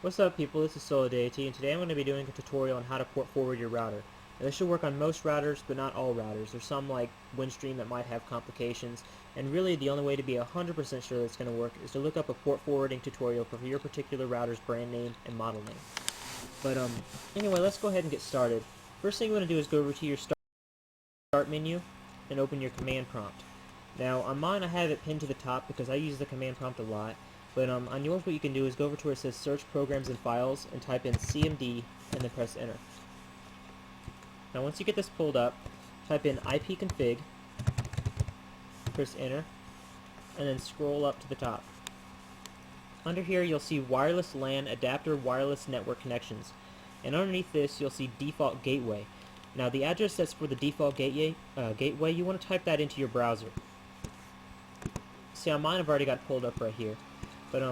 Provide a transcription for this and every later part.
What's up people, this is Solidarity, and today I'm going to be doing a tutorial on how to port forward your router. Now, this should work on most routers, but not all routers. There's some like Windstream that might have complications, and really the only way to be 100% sure that it's going to work is to look up a port forwarding tutorial for your particular router's brand name and model name. But anyway, let's go ahead and get started. First thing you want to do is go over to your start menu and open your command prompt. Now on mine I have it pinned to the top because I use the command prompt a lot. But on yours, what you can do is go over to where it says Search Programs and Files and type in CMD and then press Enter. Now once you get this pulled up, type in ipconfig, press Enter, and then scroll up to the top. Under here you'll see Wireless LAN Adapter Wireless Network Connections. And underneath this you'll see Default Gateway. Now the address that's for the default gateway, you want to type that into your browser. See, on mine I've already got it pulled up right here. But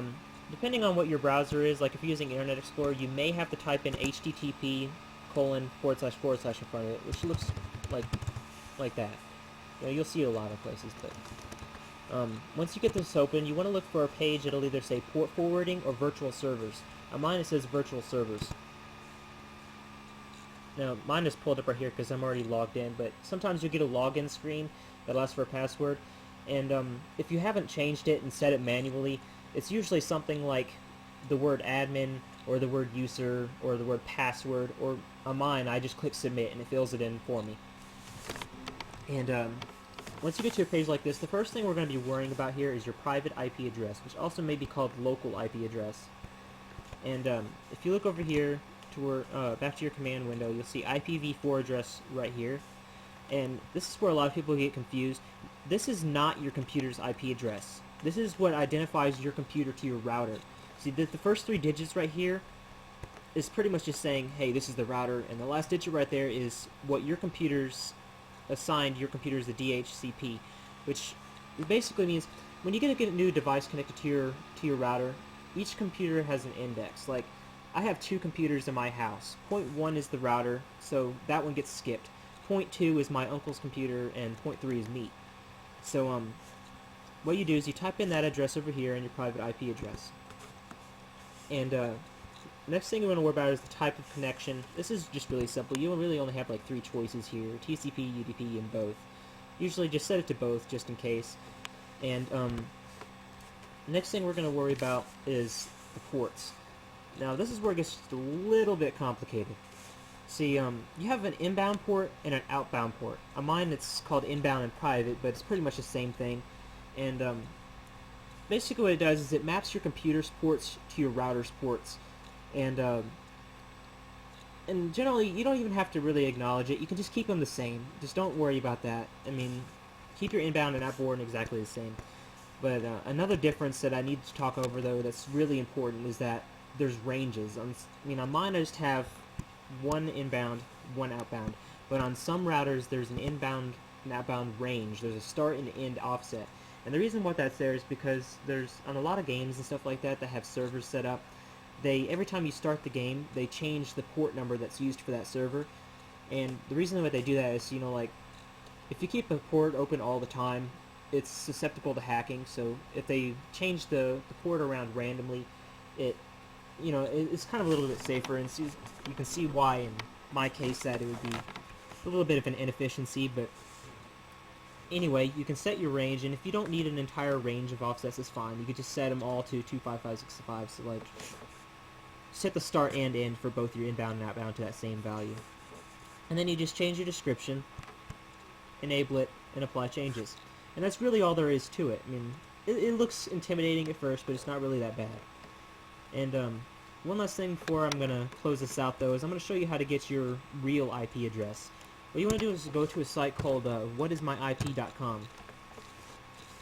depending on what your browser is, like if you're using Internet Explorer, you may have to type in http:// in front of it, which looks like that. You know, you'll see it a lot of places. But once you get this open, you want to look for a page that'll either say port forwarding or virtual servers. On mine it says virtual servers. Now mine is pulled up right here because I'm already logged in, but sometimes you get a login screen that'll ask for a password, and if you haven't changed it and set it manually, it's usually something like the word admin or the word user or the word password, or on mine I just click submit and it fills it in for me. And once you get to a page like this, the first thing we're going to be worrying about here is your private IP address, which also may be called local IP address. And if you look over here to where, back to your command window, you'll see IPv4 address right here. And this is where a lot of people get confused. This is not your computer's IP address. This is what identifies your computer to your router. See, the first 3 digits right here is pretty much just saying, hey, this is the router, and the last digit right there is what your computer's assigned your computer as the DHCP, which basically means when you get a new device connected to your router, each computer has an index. Like, I have 2 computers in my house. Point 1 is the router, so that one gets skipped. Point 2 is my uncle's computer, and point 3 is me. So what you do is you type in that address over here and your private IP address. And next thing you want to worry about is the type of connection. This is just really simple. You really only have like 3 choices here: TCP, UDP, and both. Usually just set it to both just in case. And next thing we're going to worry about is the ports. Now this is where it gets just a little bit complicated. See, you have an inbound port and an outbound port. On mine it's called inbound and private, but it's pretty much the same thing. And basically what it does is it maps your computer's ports to your router's ports. And generally you don't even have to really acknowledge it. You can just keep them the same. Just don't worry about that. I mean, keep your inbound and outbound exactly the same. But another difference that I need to talk over, though, that's really important is that there's ranges. On mine I just have 1 inbound, 1 outbound. But on some routers there's an inbound and outbound range. There's a start and end offset. And the reason why that's there is because there's, on a lot of games and stuff like that that have servers set up, every time you start the game, they change the port number that's used for that server. And the reason why they do that is, like, if you keep a port open all the time, it's susceptible to hacking. So if they change the port around randomly, it's kind of a little bit safer, and you can see why in my case that it would be a little bit of an inefficiency. But anyway, you can set your range, and if you don't need an entire range of offsets, it's fine. You could just set them all to 25565, so like set the start and end for both your inbound and outbound to that same value. And then you just change your description, enable it, and apply changes. And that's really all there is to it. I mean, it looks intimidating at first, but it's not really that bad. And one last thing before I'm going to close this out, though, is I'm going to show you how to get your real IP address. What you want to do is go to a site called whatismyip.com.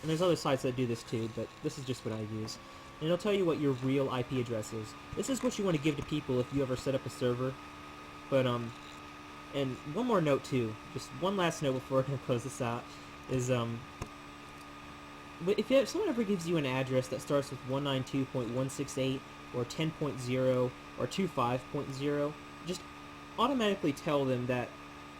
And there's other sites that do this too, but this is just what I use. And it'll tell you what your real IP address is. This is what you want to give to people if you ever set up a server. But and one more note too, just one last note before I close this out, is if someone ever gives you an address that starts with 192.168 or 10.0 or 25.0, just automatically tell them that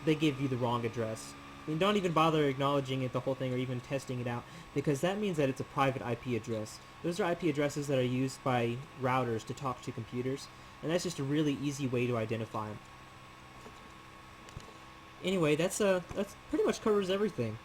they give you the wrong address. mean, don't even bother acknowledging it, the whole thing, or even testing it out, because that means that it's a private IP address. Those are IP addresses that are used by routers to talk to computers, and that's just a really easy way to identify them. Anyway, that's pretty much covers everything.